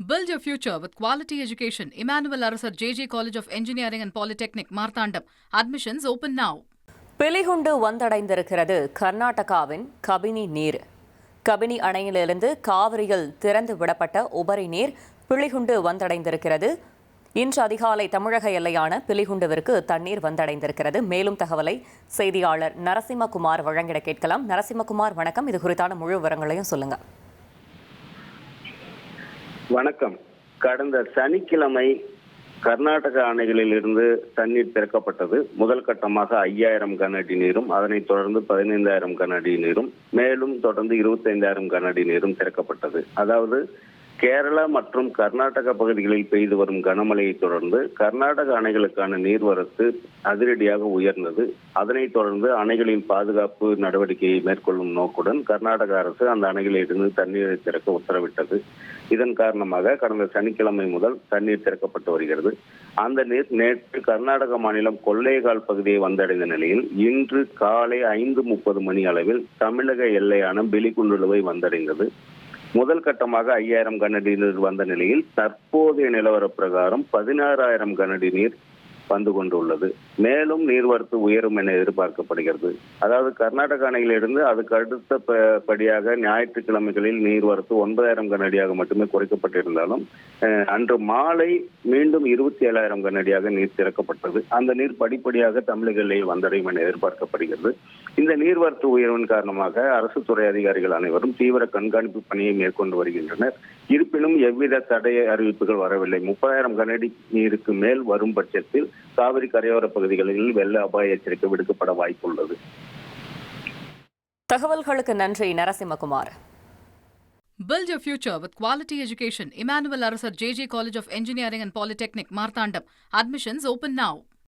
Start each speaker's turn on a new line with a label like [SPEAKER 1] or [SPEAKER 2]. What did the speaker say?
[SPEAKER 1] Build your future with quality education. Emmanuel Arasar JJ College of Engineering and Polytechnic, Marthandam. Admissions open now.
[SPEAKER 2] Biligundlu வந்தடைந்திருக்கிறது கர்நாடகாவின் கபினி நீர். கபினி அணையிலிருந்து காவிரியில் திறந்து விடப்பட்ட உபரி நீர் பிலிகுண்டு வந்தடைந்திருக்கிறது. இன்று அதிகாலை தமிழக எல்லையான பிலிகுண்டுவிற்கு தண்ணீர் வந்தடைந்திருக்கிறது. மேலும் தகவலை செய்தியாளர் நரசிம்மகுமார் வழங்கிட கேட்கலாம். நரசிம்மகுமார், வணக்கம். இது குறித்தான முழு விவரங்களையும் சொல்லுங்க.
[SPEAKER 3] வணக்கம். கடந்த சனிக்கிழமை கர்நாடக அணைகளில் இருந்து தண்ணீர் திறக்கப்பட்டது. முதல் கட்டமாக 5000 கன அடி நீரும், அதனைத் தொடர்ந்து 15000 கன அடி நீரும், மேலும் தொடர்ந்து 25000 கன அடி நீரும் திறக்கப்பட்டது. அதாவது கேரளா மற்றும் கர்நாடக பகுதிகளில் பெய்து வரும் கனமழையை தொடர்ந்து கர்நாடக அணைகளுக்கான நீர்வரத்து அதிரடியாக உயர்ந்தது. அதனைத் தொடர்ந்து அணைகளின் பாதுகாப்பு நடவடிக்கையை மேற்கொள்ளும் நோக்குடன் கர்நாடக அரசு அந்த அணைகளிலிருந்து தண்ணீரை திறக்க உத்தரவிட்டது. இதன் காரணமாக கடந்த சனிக்கிழமை முதல் தண்ணீர் திறக்கப்பட்டு வருகிறது. அந்த நீர் நேற்று கர்நாடக மாநிலம் கொள்ளைகால் பகுதியை வந்தடைந்த நிலையில் இன்று காலை 5:30 மணி அளவில் தமிழக எல்லையான பிலிகுண்டுவை வந்தடைந்தது. முதல் கட்டமாக 5000 கன அடி நீர் வந்த நிலையில் தற்போதைய நிலவர பிரகாரம் 16000 கன அடி நீர் வந்து கொண்டுள்ளது. மேலும் நீர்வரத்து உயரும் என எதிர்பார்க்கப்படுகிறது. அதாவது கர்நாடக அணையிலிருந்து அதுக்கு அடுத்த படியாக ஞாயிற்றுக்கிழமைகளில் நீர்வரத்து 9000 கன அடியாக மட்டுமே குறைக்கப்பட்டிருந்தாலும் அன்று மாலை மீண்டும் 27000 கன அடியாக நீர் திறக்கப்பட்டது. அந்த நீர் படிப்படியாக தமிழக எல்லையை வந்தடையும் என எதிர்பார்க்கப்படுகிறது. இந்த நீர்வரத்து உயர்வின் காரணமாக அரசு துறை அதிகாரிகள் அனைவரும் தீவிர கண்காணிப்பு பணியை மேற்கொண்டு வருகின்றனர். இருப்பினும் எவ்வித தடை அறிவிப்புகள் வரவில்லை. 30000 கன அடி நீருக்கு மேல் வரும் பட்சத்தில் காவிரி கரையோர பகுதிகளில் வெள்ள அபாய எச்சரிக்கை விடுக்கப்பட வாய்ப்புள்ளது.
[SPEAKER 2] தகவல்களுக்கு நன்றி நரசிம்மகுமார்.
[SPEAKER 1] Build your future with quality education. Emmanuel Arasar JJ College of Engineering and Polytechnic, Marthandam. Admissions open now.